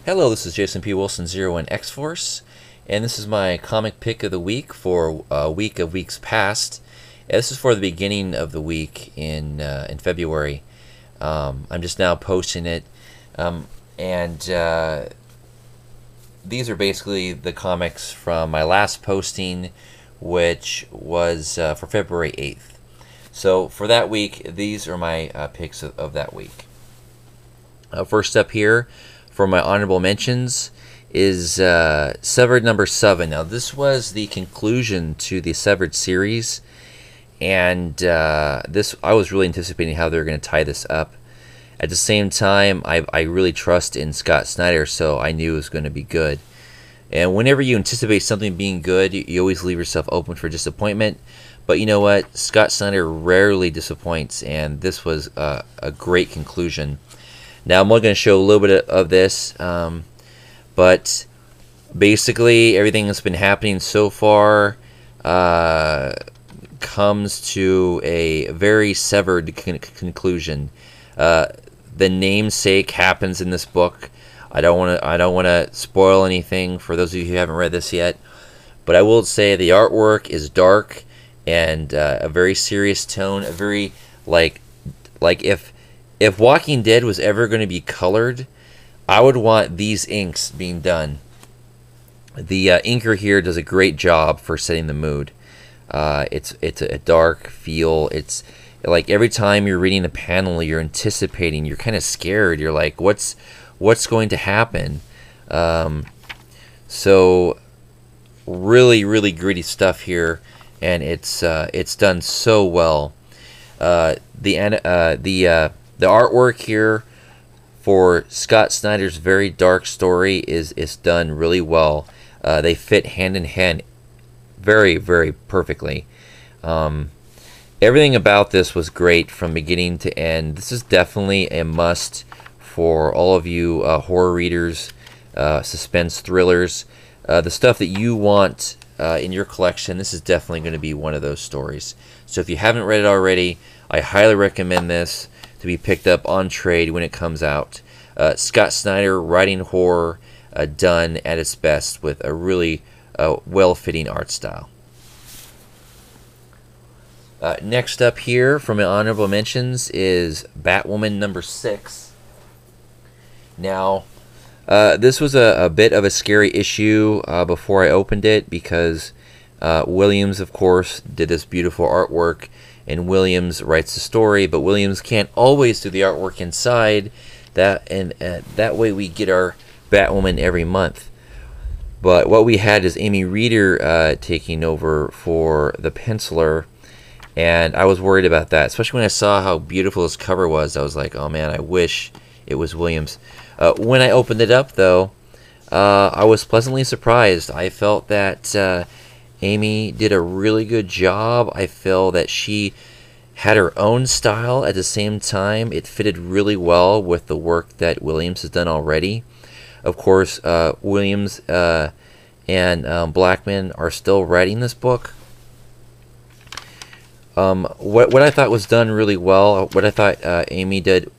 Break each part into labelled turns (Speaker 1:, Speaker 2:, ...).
Speaker 1: Hello, this is Jason P. Wilson, Zero in X-Force, and this is my comic pick of the week for a week of weeks past. This is for the beginning of the week in February. I'm just now posting it, and these are basically the comics from my last posting, which was for February 8th. So for that week, these are my picks of that week. First up here, for my honorable mentions, is Severed number 7. Now this was the conclusion to the Severed series, and this I was really anticipating how they were going to tie this up. At the same time, I really trust in Scott Snyder, so I knew it was going to be good. And whenever you anticipate something being good, you always leave yourself open for disappointment. But you know what? Scott Snyder rarely disappoints, and this was a great conclusion. Now I'm only going to show a little bit of this, but basically everything that's been happening so far comes to a very severed conclusion. The namesake happens in this book. I don't want to spoil anything for those of you who haven't read this yet, but I will say the artwork is dark and a very serious tone. A very like if Walking Dead was ever going to be colored, I would want these inks being done. The inker here does a great job for setting the mood. It's a dark feel. It's like every time you're reading a panel, you're anticipating. You're kind of scared. You're like, what's going to happen? So really gritty stuff here, and it's done so well. The artwork here for Scott Snyder's very dark story is done really well. They fit hand in hand very perfectly. Everything about this was great from beginning to end. This is definitely a must for all of you horror readers, suspense thrillers, the stuff that you want in your collection. This is definitely going to be one of those stories. So if you haven't read it already, I highly recommend this to be picked up on trade when it comes out. Scott Snyder writing horror done at its best with a really well-fitting art style. Next up here from my honorable mentions is Batwoman number 6. Now, this was a bit of a scary issue before I opened it, because Williams, of course, did this beautiful artwork, and Williams writes the story, but Williams can't always do the artwork inside. That way we get our Batwoman every month. But what we had is Amy Reeder taking over for the penciler, and I was worried about that, especially when I saw how beautiful this cover was. I was like, oh man, I wish it was Williams. When I opened it up, though, I was pleasantly surprised. I felt that Amy did a really good job. I feel that she had her own style. At the same time, it fitted really well with the work that Williams has done already. Of course, Williams and Blackman are still writing this book. What I thought was done really well, what I thought Amy did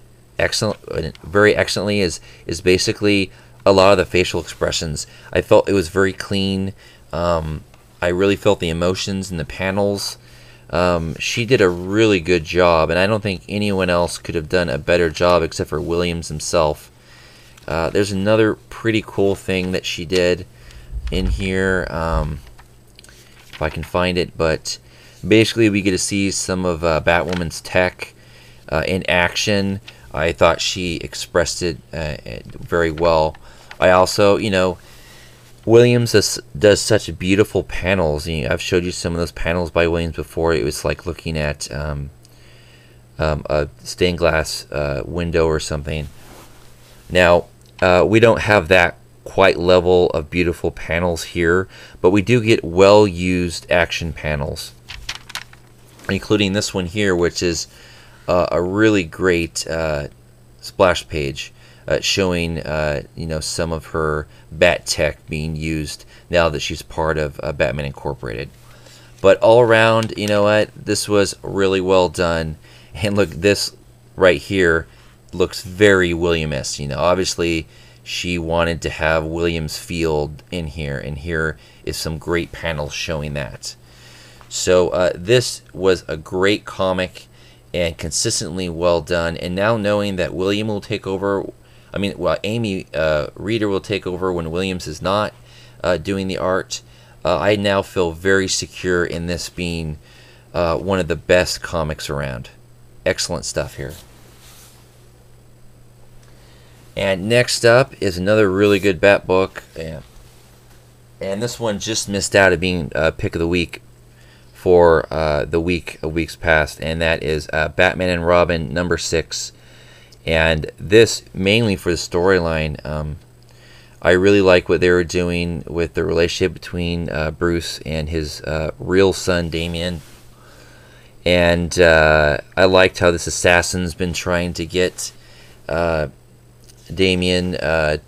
Speaker 1: very excellently, is basically a lot of the facial expressions. I felt it was very clean. I really felt the emotions in the panels. She did a really good job, and I don't think anyone else could have done a better job except for Williams himself. There's another pretty cool thing that she did in here, if I can find it, but basically we get to see some of Batwoman's tech in action. I thought she expressed it very well. I also, Williams does such beautiful panels. I've showed you some of those panels by Williams before. It was like looking at a stained glass window or something. Now, we don't have that quite level of beautiful panels here, but we do get well-used action panels, including this one here, which is a really great splash page. Showing some of her bat tech being used now that she's part of Batman Incorporated. But all around, you know what, this was really well done. And look, this right here looks very William-esque. You know, obviously she wanted to have Williams Field in here, and here is some great panels showing that. So this was a great comic and consistently well done. And now knowing that William will take over, Amy Reeder will take over when Williams is not doing the art, I now feel very secure in this being one of the best comics around. Excellent stuff here. And next up is another really good Bat book, and this one just missed out of being pick of the week for the weeks past, and that is Batman and Robin #6. And this mainly for the storyline. I really like what they were doing with the relationship between Bruce and his real son Damian. And I liked how this assassin's been trying to get Damian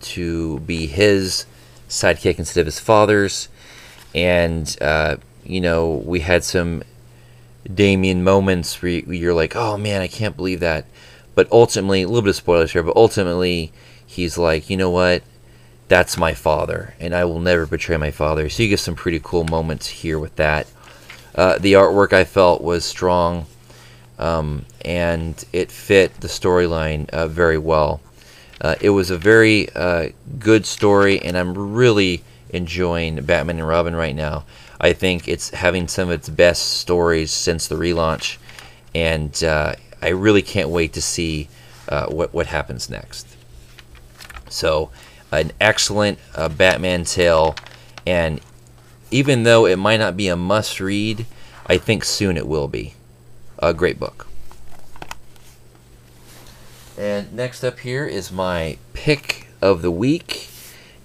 Speaker 1: to be his sidekick instead of his father's. And, you know, we had some Damian moments where you're like, oh man, I can't believe that. But ultimately, a little bit of spoilers here, but ultimately he's like, you know what? That's my father, and I will never betray my father. So you get some pretty cool moments here with that. The artwork I felt was strong, and it fit the storyline very well. It was a very good story, and I'm really enjoying Batman and Robin right now. I think it's having some of its best stories since the relaunch, and I really can't wait to see what happens next. So, an excellent Batman tale, and even though it might not be a must-read, I think soon it will be. A great book. And next up here is my pick of the week,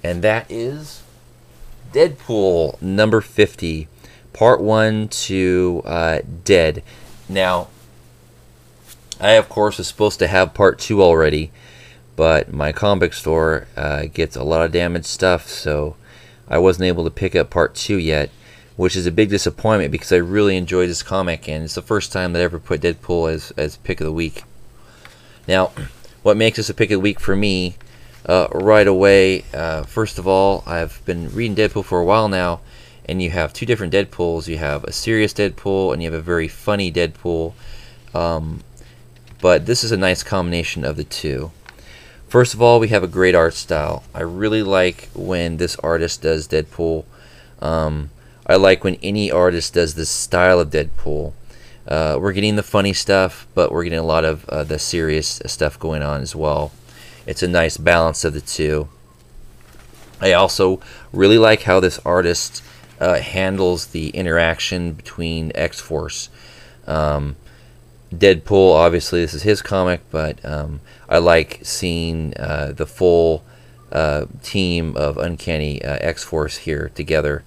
Speaker 1: and that is Deadpool #50, Part 1 to Dead. Now, I, of course, was supposed to have Part 2 already, but my comic store gets a lot of damaged stuff, so I wasn't able to pick up Part 2 yet, which is a big disappointment because I really enjoyed this comic, and it's the first time that I ever put Deadpool as pick of the week. Now, what makes this a pick of the week for me right away, first of all, I've been reading Deadpool for a while now, and you have two different Deadpools. You have a serious Deadpool, and you have a very funny Deadpool, but this is a nice combination of the two. First of all, we have a great art style. I really like when this artist does Deadpool. I like when any artist does this style of Deadpool. We're getting the funny stuff, but we're getting a lot of the serious stuff going on as well. It's a nice balance of the two. I also really like how this artist handles the interaction between X-Force. Deadpool, obviously this is his comic, but I like seeing the full team of Uncanny X-Force here together.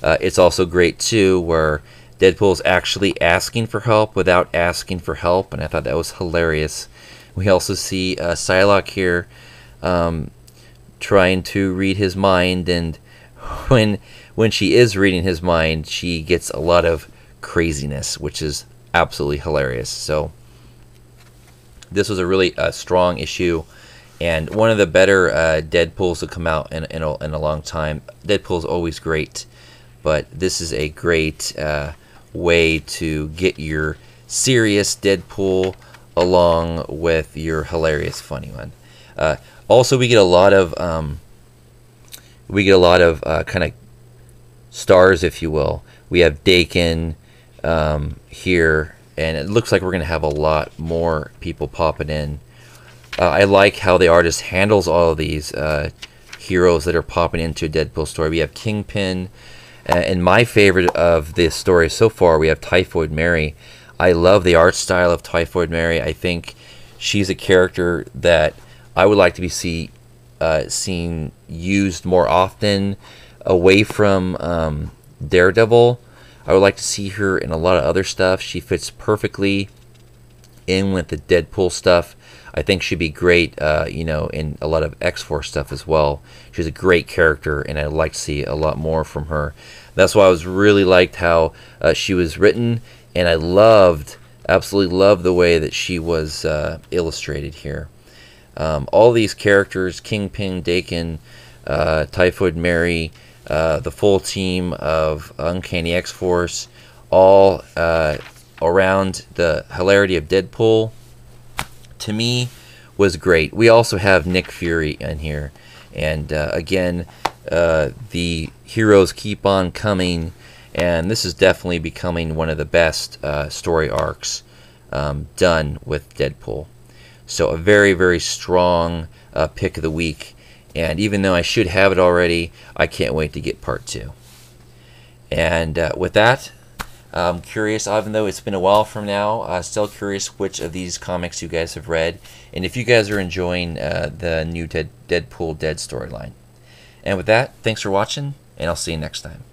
Speaker 1: It's also great too where Deadpool's actually asking for help without asking for help, and I thought that was hilarious. We also see Psylocke here trying to read his mind, and when she is reading his mind, she gets a lot of craziness, which is absolutely hilarious. So this was a really strong issue, and one of the better Deadpools to come out in a long time. Deadpool's always great, but this is a great way to get your serious Deadpool along with your hilarious funny one. Also, we get a lot of kind of stars, if you will. We have Dakin here, and it looks like we're going to have a lot more people popping in. I like how the artist handles all of these heroes that are popping into a Deadpool story. We have Kingpin, and my favorite of this story so far, we have Typhoid Mary. I love the art style of Typhoid Mary. I think she's a character that I would like to be seen used more often away from Daredevil. I would like to see her in a lot of other stuff. She fits perfectly in with the Deadpool stuff. I think she'd be great, you know, in a lot of X-Force stuff as well. She's a great character, and I'd like to see a lot more from her. That's why I was really liked how she was written, and I absolutely loved the way that she was illustrated here. All these characters, Kingpin, Dakin, Typhoid Mary, the full team of Uncanny X-Force, all around the hilarity of Deadpool, to me, was great. We also have Nick Fury in here. And again, the heroes keep on coming, and this is definitely becoming one of the best story arcs done with Deadpool. So a very, very strong pick of the week. And even though I should have it already, I can't wait to get part 2. And with that, I'm curious, even though it's been a while from now, still curious which of these comics you guys have read, and if you guys are enjoying the new Deadpool Dead storyline. And with that, thanks for watching, and I'll see you next time.